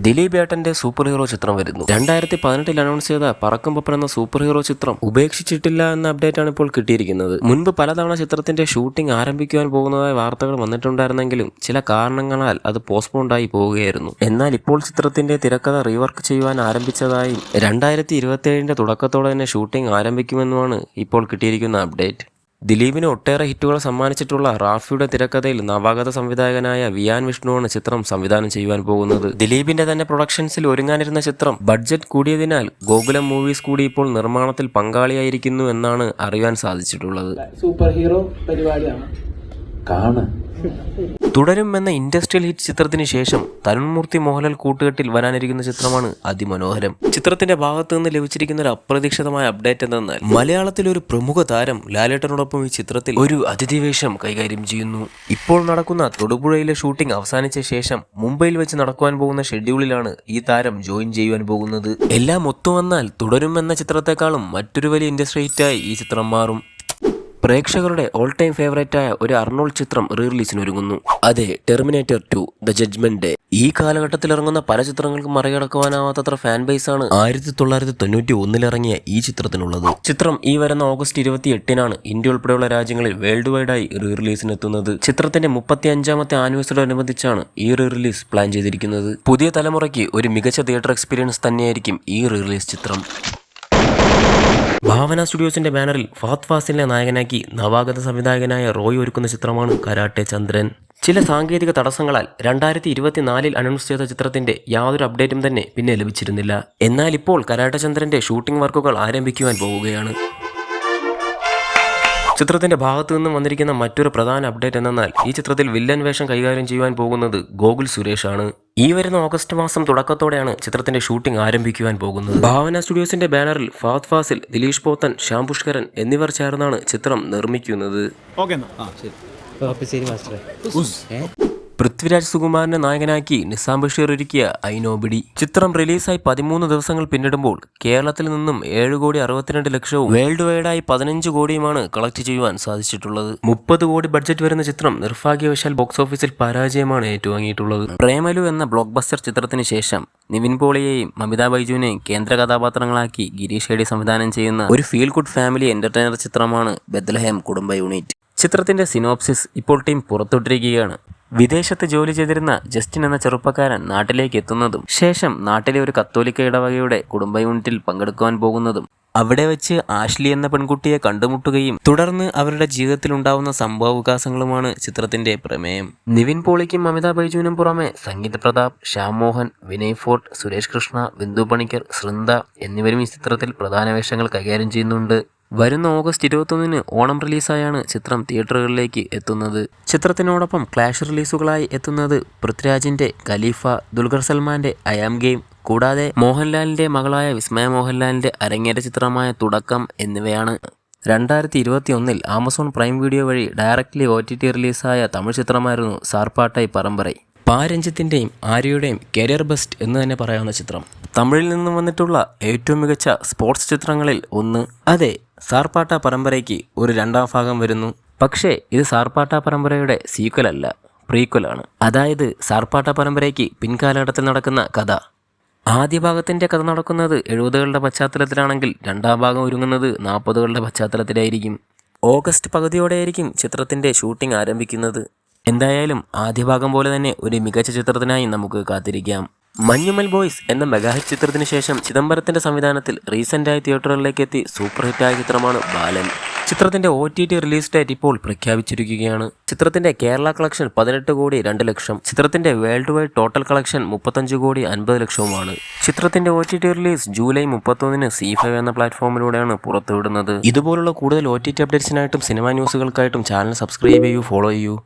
ദിലീപ് ഏട്ടന്റെ super hero ചിത്രം വരുന്നു. 2018 അനൗൺസ് ചെയ്ത പറക്കും പപ്പൻ എന്ന സൂപ്പർ ഹീറോ ചിത്രം ഉപേക്ഷിച്ചിട്ടില്ല എന്ന അപ്ഡേറ്റ് ആണ് ഇപ്പോൾ കിട്ടിയിരിക്കുന്നത്. മുൻപ് പലതവണ ചിത്രത്തിന്റെ ഷൂട്ടിംഗ് ആരംഭിക്കുവാൻ പോകുന്നതായ വാർത്തകൾ വന്നിട്ടുണ്ടായിരുന്നെങ്കിലും ചില കാരണങ്ങളാൽ അത് പോസ്റ്റ്പോണ്ടായി പോവുകയായിരുന്നു. എന്നാൽ ഇപ്പോൾ ചിത്രത്തിന്റെ തിരക്കഥ റീവർക്ക് ചെയ്യുവാൻ ആരംഭിച്ചതായും 2027 തുടക്കത്തോടെ തന്നെ ഷൂട്ടിംഗ് ആരംഭിക്കുമെന്നുമാണ് ഇപ്പോൾ കിട്ടിയിരിക്കുന്ന അപ്ഡേറ്റ്. ദിലീപിന് ഒട്ടേറെ ഹിറ്റുകൾ സമ്മാനിച്ചിട്ടുള്ള റാഫിയുടെ തിരക്കഥയിൽ നവാഗത സംവിധായകനായ വിയാൻ വിഷ്ണുവാണ് ചിത്രം സംവിധാനം ചെയ്യുവാൻ പോകുന്നത്. ദിലീപിന്റെ തന്നെ പ്രൊഡക്ഷൻസിൽ ഒരുങ്ങാനിരുന്ന ചിത്രം ബഡ്ജറ്റ് കൂടിയതിനാൽ ഗോകുലം മൂവീസ് കൂടി ഇപ്പോൾ നിർമ്മാണത്തിൽ പങ്കാളിയായിരിക്കുന്നു എന്നാണ് അറിയാൻ സാധിച്ചിട്ടുള്ളത്. സൂപ്പർ ഹീറോ പരിപാടിയാണ്. തുടരും എന്ന ഇൻഡസ്ട്രിയൽ ഹിറ്റ് ചിത്രത്തിന് ശേഷം തരുൺമൂർത്തി മോഹൻലാൽ കൂട്ടുകെട്ടിൽ വരാനിരിക്കുന്ന ചിത്രമാണ് അതിമനോഹരം. ചിത്രത്തിന്റെ ഭാഗത്തു നിന്ന് ലഭിച്ചിരിക്കുന്ന ഒരു അപ്രതീക്ഷിതമായ അപ്ഡേറ്റ് എന്തെന്നാൽ മലയാളത്തിലെ ഒരു പ്രമുഖ താരം ലാലേട്ടനോടൊപ്പം ഈ ചിത്രത്തിൽ ഒരു അതിഥിവേഷം കൈകാര്യം ചെയ്യുന്നു. ഇപ്പോൾ നടക്കുന്ന തൊടുപുഴയിലെ ഷൂട്ടിംഗ് അവസാനിച്ച ശേഷം മുംബൈയിൽ വെച്ച് നടക്കുവാൻ പോകുന്ന ഷെഡ്യൂളിലാണ് ഈ താരം ജോയിൻ ചെയ്യുവാൻ പോകുന്നത്. എല്ലാം ഒത്തുവന്നാൽ തുടരും എന്ന ചിത്രത്തെക്കാളും മറ്റൊരു വലിയ ഇൻഡസ്ട്രി ഹിറ്റായി ഈ ചിത്രം മാറും. പ്രേക്ഷകരുടെ ഓൾ ടൈം ഫേവറേറ്റായ ഒരു അർണോൾഡ് ചിത്രം റീറിലീസിന് ഒരുങ്ങുന്നു. അതെ, ടെർമിനേറ്റർ 2 ദ ജഡ്ജ്മെന്റ് ഡേ. ഈ കാലഘട്ടത്തിൽ ഇറങ്ങുന്ന പല ചിത്രങ്ങൾക്കും മറികടക്കുവാനാവാത്തത്ര ഫാൻ ബേസ് ആണ് 1991 ഇറങ്ങിയ ഈ ചിത്രത്തിനുള്ളത്. ചിത്രം ഈ വരുന്ന ഓഗസ്റ്റ് 28 ഇന്ത്യ ഉൾപ്പെടെയുള്ള രാജ്യങ്ങളിൽ വേൾഡ് വൈഡായി റീറിലീസിന് എത്തുന്നത്. ചിത്രത്തിന്റെ 35ാമത്തെ ആനിവേഴ്സറിയോടനുബന്ധിച്ചാണ് ഈ റീറിലീസ് പ്ലാൻ ചെയ്തിരിക്കുന്നത്. പുതിയ തലമുറയ്ക്ക് ഒരു മികച്ച തിയേറ്റർ എക്സ്പീരിയൻസ് തന്നെയായിരിക്കും ഈ റീറിലീസ് ചിത്രം. ഭാവന സ്റ്റുഡിയോസിന്റെ ബാനറിൽ ഫഹദ് ഫാസിലിനെ നായകനാക്കി നവാഗത സംവിധായകനായ റോയ് ഒരുക്കുന്ന ചിത്രമാണ് കരാട്ടെ ചന്ദ്രൻ. ചില സാങ്കേതിക തടസ്സങ്ങളാൽ 2024 അനൗൺസ് ചെയ്ത ചിത്രത്തിന്റെ യാതൊരു അപ്ഡേറ്റും തന്നെ പിന്നെ ലഭിച്ചിരുന്നില്ല. എന്നാൽ ഇപ്പോൾ കരാട്ടെ ചന്ദ്രന്റെ ഷൂട്ടിംഗ് വർക്കുകൾ ആരംഭിക്കുവാൻ പോവുകയാണ്. ചിത്രത്തിന്റെ ഭാഗത്തു നിന്നും വന്നിരിക്കുന്ന മറ്റൊരു പ്രധാന അപ്ഡേറ്റ് എന്നാൽ ഈ ചിത്രത്തിൽ വില്ലൻ വേഷം കൈകാര്യം ചെയ്യുവാൻ പോകുന്നത് ഗോകുൽ സുരേഷ് ആണ്. ഈ വരുന്ന ഓഗസ്റ്റ് മാസം തുടക്കത്തോടെയാണ് ചിത്രത്തിന്റെ ഷൂട്ടിംഗ് ആരംഭിക്കുവാൻ പോകുന്നത്. ഭാവന സ്റ്റുഡിയോസിന്റെ ബാനറിൽ ഫഹദ് ഫാസിൽ, ദിലീഷ് പോത്തൻ, ശ്യാം പുഷ്കരൻ എന്നിവർ ചേർന്നാണ് ചിത്രം നിർമ്മിക്കുന്നത്. പൃഥ്വിരാജ് സുകുമാരനെ നായകനാക്കി നിസാം ബഷീർ ഒരുക്കിയ ഐനോബിഡി ചിത്രം റിലീസായി 13 ദിവസങ്ങൾ പിന്നിടുമ്പോൾ കേരളത്തിൽ നിന്നും 7,62,00,000 വേൾഡ് വൈഡായി 15 കോടിയുമാണ് കളക്ട് ചെയ്യുവാൻ സാധിച്ചിട്ടുള്ളത്. 30 കോടി ബഡ്ജറ്റ് വരുന്ന ചിത്രം നിർഭാഗ്യവശാൽ ബോക്സ് ഓഫീസിൽ പരാജയമാണ് ഏറ്റുവാങ്ങിയിട്ടുള്ളത്. പ്രേമലു എന്ന ബ്ലോക്ക് ബസ്റ്റർ ചിത്രത്തിന് ശേഷം നിവിൻ പോളിയെയും മമിത ബൈജുവിനെയും കേന്ദ്ര കഥാപാത്രങ്ങളാക്കി ഗിരീഷ് ഏടി സംവിധാനം ചെയ്യുന്ന ഒരു ഫീൽ ഗുഡ് ഫാമിലി എന്റർടൈനർ ചിത്രമാണ് ബെത്ലഹേം കുടുംബ യൂണിറ്റ്. ചിത്രത്തിന്റെ സിനോപ്സിസ് ഇപ്പോൾ ടീം പുറത്തുവിട്ടിരിക്കുകയാണ്. വിദേശത്ത് ജോലി ചെയ്തിരുന്ന ജസ്റ്റിൻ എന്ന ചെറുപ്പക്കാരൻ നാട്ടിലേക്ക് എത്തുന്നതും ശേഷം നാട്ടിലെ ഒരു കത്തോലിക്ക ഇടവകയുടെ കുടുംബ യൂണിറ്റിൽ പങ്കെടുക്കുവാൻ പോകുന്നതും അവിടെ വെച്ച് ആഷ്ലി എന്ന പെൺകുട്ടിയെ കണ്ടുമുട്ടുകയും തുടർന്ന് അവരുടെ ജീവിതത്തിൽ ഉണ്ടാവുന്ന സംഭവവികാസങ്ങളുമാണ് ചിത്രത്തിന്റെ പ്രമേയം. നിവിൻ പോളിക്കും മമിത ബൈജുവിനും പുറമെ സംഗീത് പ്രതാപ്, ശ്യാം മോഹൻ, വിനയ് ഫോർട്ട്, സുരേഷ് കൃഷ്ണ, ബിന്ദു പണിക്കർ, സൃന്ദ എന്നിവരും ഈ ചിത്രത്തിൽ പ്രധാന വേഷങ്ങൾ കൈകാര്യം ചെയ്യുന്നുണ്ട്. വരുന്ന ഓഗസ്റ്റ് 21 ഓണം റിലീസായാണ് ചിത്രം തിയേറ്ററുകളിലേക്ക് എത്തുന്നത്. ചിത്രത്തിനോടൊപ്പം ക്ലാഷ് റിലീസുകളായി എത്തുന്നത് പൃഥ്വിരാജിന്റെ ഖലീഫ, ദുൽഖർ സൽമാന്റെ ഐ ആം ഗെയിം, കൂടാതെ മോഹൻലാലിന്റെ മകളായ വിസ്മയ മോഹൻലാലിന്റെ അരങ്ങേറ്റ ചിത്രമായ തുടക്കം എന്നിവയാണ്. 2021 ആമസോൺ പ്രൈം വീഡിയോ വഴി ഡയറക്റ്റ്ലി OTT റിലീസായ തമിഴ് ചിത്രമായിരുന്നു സാർപ്പാട്ടായി പറമ്പറൈ. രഞ്ജിത്തിന്റെയും ആര്യയുടെയും കരിയർ ബെസ്റ്റ് എന്ന് തന്നെ പറയാവുന്ന ചിത്രം. തമിഴിൽ നിന്നും വന്നിട്ടുള്ള ഏറ്റവും മികച്ച സ്പോർട്സ് ചിത്രങ്ങളിൽ ഒന്ന്. അതെ, സാർപ്പാട്ട പരമ്പരയ്ക്ക് ഒരു 2ാം ഭാഗം വരുന്നു. പക്ഷേ ഇത് സാർപ്പാട്ട പരമ്പരയുടെ സീക്വൽ അല്ല, പ്രീക്വലാണ്. അതായത് സാർപ്പാട്ട പരമ്പരയ്ക്ക് പിൻകാലഘട്ടത്തിൽ നടക്കുന്ന കഥ. ആദ്യ ഭാഗത്തിന്റെ കഥ നടക്കുന്നത് 70കളുടെ പശ്ചാത്തലത്തിലാണെങ്കിൽ 2ാം ഭാഗം ഒരുങ്ങുന്നത് 40കളുടെ പശ്ചാത്തലത്തിലായിരിക്കും. ഓഗസ്റ്റ് പകുതിയോടെയായിരിക്കും ചിത്രത്തിന്റെ ഷൂട്ടിംഗ് ആരംഭിക്കുന്നത്. എന്തായാലും ആദ്യ ഭാഗം പോലെ തന്നെ ഒരു മികച്ച ചിത്രത്തിനായി നമുക്ക് കാത്തിരിക്കാം. മഞ്ഞുമൽ ബോയ്സ് എന്ന മെഗാഹിറ്റ് ചിത്രത്തിന് ശേഷം ചിദംബരത്തിന്റെ സംവിധാനത്തിൽ റീസെന്റായി തിയേറ്ററുകളിലേക്ക് എത്തി സൂപ്പർ ഹിറ്റായ ചിത്രമാണ് ബാലൻ. ചിത്രത്തിന്റെ OTT റിലീസ് ഡേറ്റ് ഇപ്പോൾ പ്രഖ്യാപിച്ചിരിക്കുകയാണ്. ചിത്രത്തിന്റെ കേരള കളക്ഷൻ 18 കോടി 2 ലക്ഷം. ചിത്രത്തിന്റെ വേൾഡ് വൈഡ് ടോട്ടൽ കളക്ഷൻ 35 കോടി 50 ലക്ഷവുമാണ്. ചിത്രത്തിന്റെ OTT റിലീസ് ജൂലൈ 31 C5 എന്ന പ്ലാറ്റ്ഫോമിലൂടെയാണ് പുറത്തുവിടുന്നത്. ഇതുപോലുള്ള കൂടുതൽ OTT അപ്ഡേറ്റ്സിനായിട്ടും സിനിമാ ന്യൂസുകൾക്കായിട്ടും ചാനൽ സബ്സ്ക്രൈബ് ചെയ്യൂ, ഫോളോ ചെയ്യൂ.